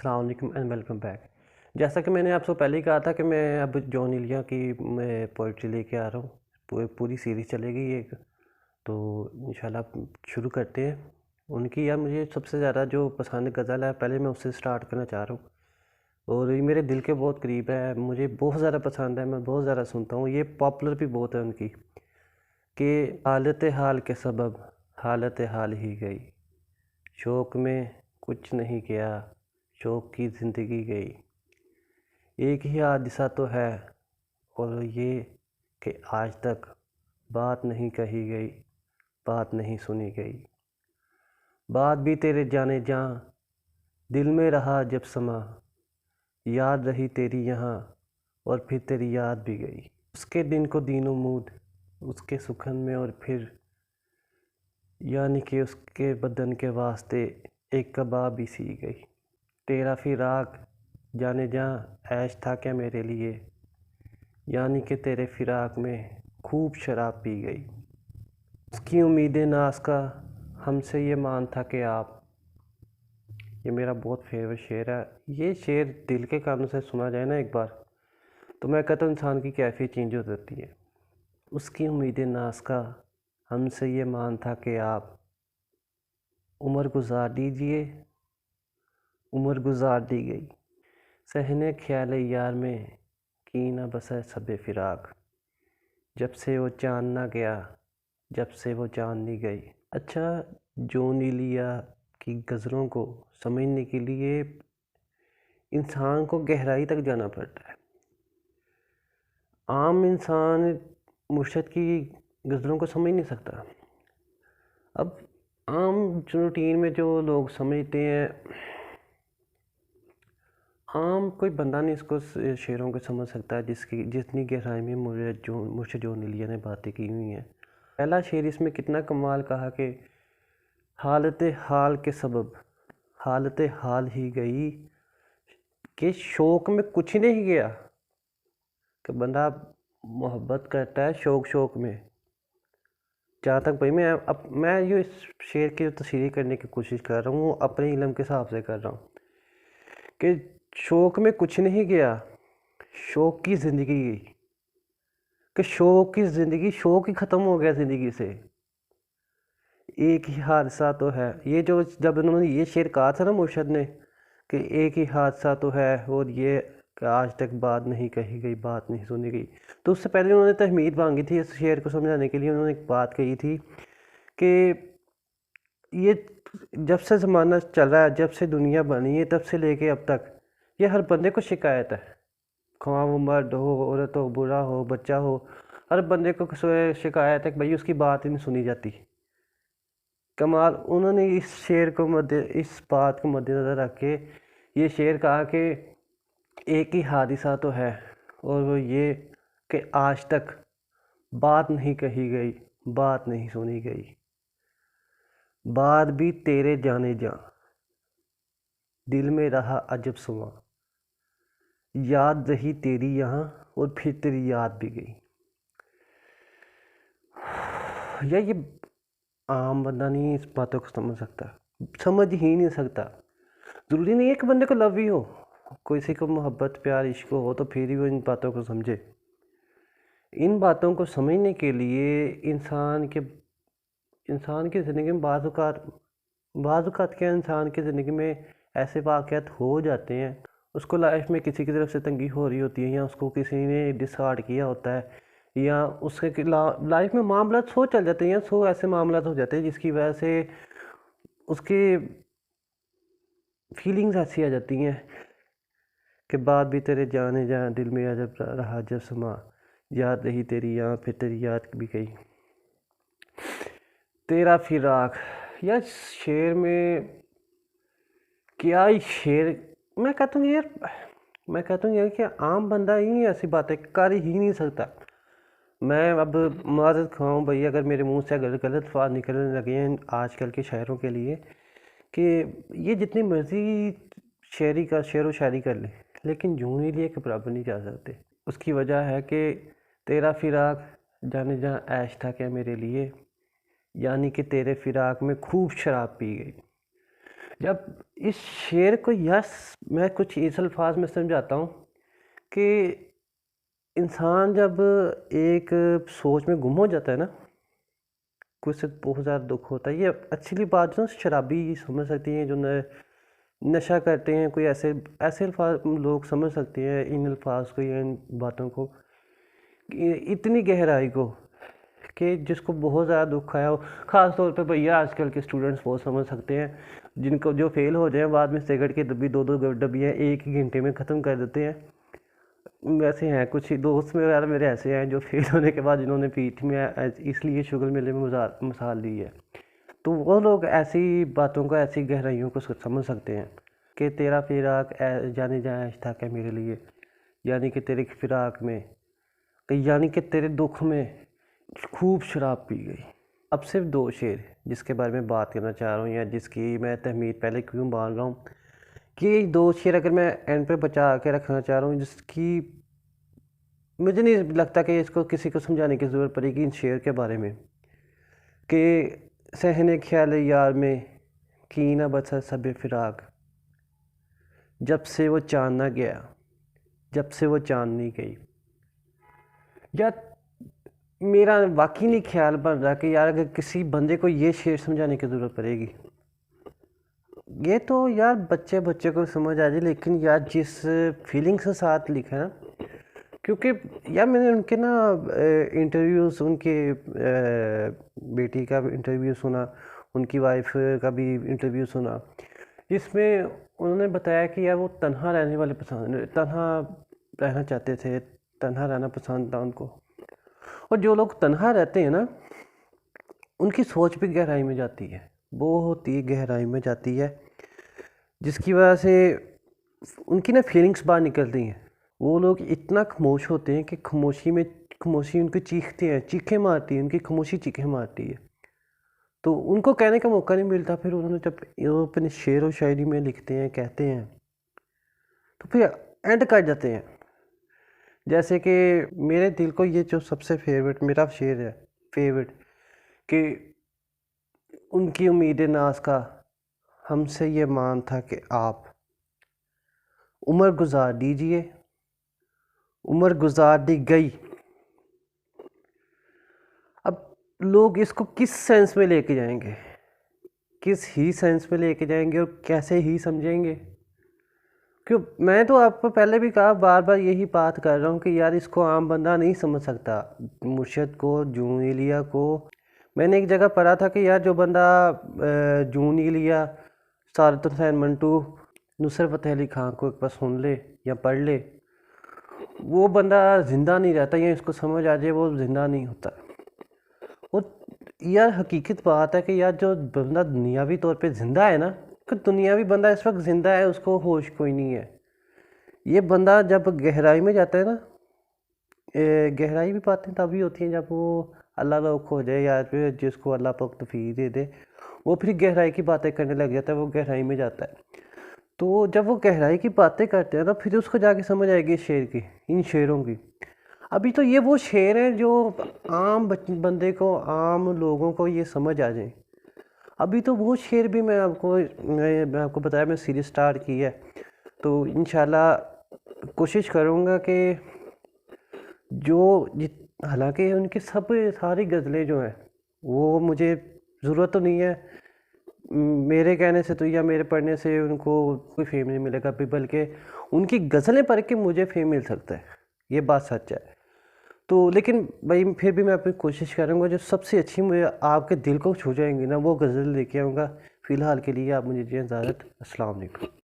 अस्सलाम वालेकुम and welcome back. जैसा कि मैंने आपसे पहले ही कहा था कि मैं अब जॉन इलिया की मैं पोइट्री लेके आ रहा हूँ। पूरी सीरीज़ चलेगी एक। तो इंशाल्लाह शुरू करते हैं। उनकी यार मुझे सबसे ज़्यादा जो पसंद गज़ल है, पहले मैं उससे स्टार्ट करना चाह रहा हूँ और ये मेरे दिल के बहुत करीब है। मुझे बहुत ज़्यादा पसंद है, मैं बहुत ज़्यादा सुनता हूँ। ये पॉपुलर भी बहुत है उनकी कि हालत हाल के सबब हालत हाल ही गई, शौक़ में कुछ नहीं किया, शौक़ की ज़िंदगी गई। एक ही हादसा तो है और ये कि आज तक बात नहीं कही गई, बात नहीं सुनी गई। बात भी तेरे जाने जाँ, दिल में रहा जब समा, याद रही तेरी यहाँ और फिर तेरी याद भी गई। उसके दिन को दीनो मूद, उसके सुखन में और फिर यानी कि उसके बदन के वास्ते एक कबाब भी सी गई। तेरा फिराक जाने जा ऐश था क्या मेरे लिए, यानी कि तेरे फिराक में खूब शराब पी गई। उसकी उम्मीदें नाज का हमसे ये मान था कि आप, ये मेरा बहुत फेवरेट शेर है। ये शेर दिल के कानों से सुना जाए ना एक बार, तो मैं कहता हूँ इंसान की कैफियत चेंज हो जाती है। उसकी उम्मीदें नाज का हमसे ये मान था कि आप उम्र गुजार दीजिए, उम्र गुजार दी गई। सहने ख्याल यार में की न बसे सबे फिराक, जब से वो चाँद ना गया, जब से वो चाँदनी गई। अच्छा, जॉन इलिया की गज़लों को समझने के लिए इंसान को गहराई तक जाना पड़ता है। आम इंसान मुर्शद की गज़लों को समझ नहीं सकता। अब आम जो रूटीन में जो लोग समझते हैं, आम कोई बंदा नहीं इसको शेरों को समझ सकता है जिसकी जितनी गहराई में मुर्शद जॉन इलिया ने बातें की हुई हैं। पहला शेर इसमें कितना कमाल कहा कि हालत हाल के सबब हालत हाल ही गई, कि शौक़ में कुछ नहीं गया। कि बंदा मोहब्बत करता है शौक़ में। जहाँ तक भाई मैं ये इस शेर की तशरीह करने की कोशिश कर रहा हूँ, अपने इल्म के हिसाब से कर रहा हूँ कि शौक़ में कुछ नहीं गया, शौक़ की ज़िंदगी गई। कि शौक़ की ज़िंदगी, शौक़ ही ख़त्म हो गया ज़िंदगी से। एक ही हादसा तो है, ये जो जब उन्होंने ये शेर कहा था ना मुर्शद ने कि एक ही हादसा तो है और ये कि आज तक बात नहीं कही गई, बात नहीं सुनी गई, तो उससे पहले उन्होंने तहमीद मांगी थी। इस शेर को समझाने के लिए उन्होंने एक बात कही थी कि ये जब से ज़माना चल रहा है, जब से दुनिया बनी है, तब से लेके अब तक ये हर बंदे को शिकायत है। ख्वाह वो मर्द हो, औरत हो, बूढ़ा हो, बच्चा हो, हर बंदे को शिकायत है कि भाई उसकी बात ही नहीं सुनी जाती। कमाल, उन्होंने इस बात को मद्देनज़र रख के ये शेर कहा कि एक ही हादिसा तो है और वो ये कि आज तक बात नहीं कही गई, बात नहीं सुनी गई। बात भी तेरे जाने जा, दिल में रहा अजब समा, याद रही तेरी यहाँ और फिर तेरी याद भी गई। यार ये आम बंदा नहीं इस बातों को समझ सकता, समझ ही नहीं सकता। ज़रूरी नहीं है कि बंदे को लव ही हो, किसी को मोहब्बत प्यार इश्क हो तो फिर ही वो इन बातों को समझे। इन बातों को समझने के लिए इंसान की ज़िंदगी में बाज़ औक़ात क्या, इंसान की ज़िंदगी में ऐसे वाक़यात हो जाते हैं, उसको लाइफ में किसी की तरफ से तंगी हो रही होती है या उसको किसी ने डिसहार्ड किया होता है या उसके लाइफ में मामला सो चल जाते हैं या सो ऐसे मामला हो जाते हैं जिसकी वजह से उसकी फीलिंग्स ऐसी आ जाती हैं कि बात भी तेरे जाने जा, दिल में अजब रहा जब समा, याद रही तेरी यहाँ फिर तेरी याद भी गई। तेरा फिराक, यार शेर में क्या ही शेर। मैं कहता हूँ यार कि आम बंदा ही ऐसी बातें कर ही नहीं सकता। मैं अब माज़रत खाऊँ भाई अगर मेरे मुंह से अगर गलत अल्फाज निकलने लगे हैं आजकल के शायरों के लिए, कि ये जितनी मर्ज़ी शेर व शायरी कर ले, लेकिन जॉन इलिया के बराबर नहीं जा सकते। उसकी वजह है कि तेरा फिराक जाने जहाँ ऐश था क्या मेरे लिए, यानी कि तेरे फिराक में खूब शराब पी गई। जब इस शेर को मैं कुछ इस अल्फाज में समझाता हूँ कि इंसान जब एक सोच में गुम हो जाता है ना, कुछ बहुत ज़्यादा दुख होता है। ये एक्चुअली बात जो शराबी समझ सकती हैं, जो नशा करते हैं, कोई ऐसे ऐसे अल्फाज लोग समझ सकते हैं इन अल्फाज को या इन बातों को, इतनी गहराई को, कि जिसको बहुत ज़्यादा दुख आया हो। ख़ास तौर पे भैया आजकल के स्टूडेंट्स बहुत समझ सकते हैं, जिनको जो फेल हो जाए बाद में सिगरेट की डब्बी 2-2 डब्बियाँ एक ही घंटे में ख़त्म कर देते हैं। वैसे हैं कुछ दोस्त में यार मेरे ऐसे हैं जो फेल होने के बाद जिन्होंने पीठ में इसलिए शुगर मेले में मिसाल दी है। तो वो लोग ऐसी बातों को, ऐसी गहराइयों को समझ सकते हैं कि तेरा फिराक जाने जाए आहिस्ता है मेरे लिए, यानी कि तेरे फिराक में, यानी कि तेरे दुख में खूब शराब पी गई। अब सिर्फ 2 शेर जिसके बारे में बात करना चाह रहा हूँ, या जिसकी मैं तहमीर पहले क्यों बांध रहा हूँ, कि 2 शेर अगर मैं एंड पे बचा के रखना चाह रहा हूँ, जिसकी मुझे नहीं लगता कि इसको किसी को समझाने की ज़रूरत पड़ेगी इन शेर के बारे में, कि सहने ख्याल यार में की ना बसा सब फिराक, जब से वो चाँद ना गया, जब से वो चाँदनी गई। यार मेरा वाकई नहीं ख्याल बन रहा कि यार अगर किसी बंदे को ये शेर समझाने की ज़रूरत पड़ेगी, ये तो यार बच्चे बच्चे को समझ आ जाए, लेकिन यार जिस फीलिंग के साथ लिखा है ना, क्योंकि यार मैंने उनके ना इंटरव्यूज़, उनके बेटी का इंटरव्यू सुना, उनकी वाइफ का भी इंटरव्यू सुना, जिसमें उन्होंने बताया कि यार वो तन्हा रहने वाले तन्हा रहना चाहते थे, तन्हा रहना पसंद था उनको। और जो लोग तन्हा रहते हैं ना, उनकी सोच भी गहराई में जाती है, बहुत ही गहराई में जाती है, जिसकी वजह से उनकी ना फीलिंग्स बाहर निकलती हैं। वो लोग इतना खामोश होते हैं कि खामोशी उनकी चीखते हैं, चीखें मारती है, उनकी खामोशी चीखें मारती है। तो उनको कहने का मौका नहीं मिलता, फिर उन्होंने जब वो अपने शेर व शायरी में लिखते हैं, कहते हैं, तो फिर एंड कर जाते हैं। जैसे कि मेरे दिल को ये जो सबसे फेवरेट मेरा शेर है, फेवरेट, कि उनकी उम्मीद नाज का हमसे ये मान था कि आप उम्र गुजार दीजिए, उम्र गुजार दी गई। अब लोग इसको किस सेंस में लेके जाएंगे, किस ही सेंस में लेके जाएंगे और कैसे ही समझेंगे? क्यों, मैं तो आपको पहले भी कहा, बार बार यही बात कर रहा हूँ कि यार इसको आम बंदा नहीं समझ सकता। मुर्शद को, जून इलिया को, मैंने एक जगह पढ़ा था कि यार जो बंदा जून इलिया, सारत हुसैन मंटू, नुसरत फ़तेह अली खान को एक बार सुन ले या पढ़ ले, वो बंदा ज़िंदा नहीं रहता, या इसको समझ आ जाए वो ज़िंदा नहीं होता। वो यार हकीकत बात है कि यार जो बंदा दुनियावी तौर पे ज़िंदा है ना, कि दुनियावी बंदा इस वक्त ज़िंदा है, उसको होश कोई नहीं है। ये बंदा जब गहराई में जाता है ना, गहराई भी बातें तभी होती हैं जब वो अल्लाह का खो जाए, या फिर जिसको अल्लाह पाक तौफीक दे दे, वो फिर गहराई की बातें करने लग जाता है, वो गहराई में जाता है। तो जब वो गहराई की बातें करते हैं ना, फिर उसको जाके समझ आएगी शेर की, इन शेरों की। अभी तो ये वो शेर हैं जो आम बंदे को, आम लोगों को ये समझ आ जाए। अभी तो वो शेर भी मैं आपको बताया, मैं सीरीज स्टार्ट की है, तो इंशाल्लाह कोशिश करूँगा कि हालांकि उनकी सारी गज़लें जो हैं, वो मुझे ज़रूरत तो नहीं है मेरे कहने से, तो या मेरे पढ़ने से उनको कोई फेम नहीं मिलेगा भी, बल्कि उनकी गज़लें पढ़ के मुझे फेम मिल सकता है, ये बात सच है। तो लेकिन भाई फिर भी मैं अपनी कोशिश करूँगा जो सबसे अच्छी मुझे आपके दिल को छू जाएंगी ना, वो गज़ल लेके आऊँगा। फ़िलहाल के लिए आप मुझे दीजिए इजाज़त। अस्सलाम वालेकुम।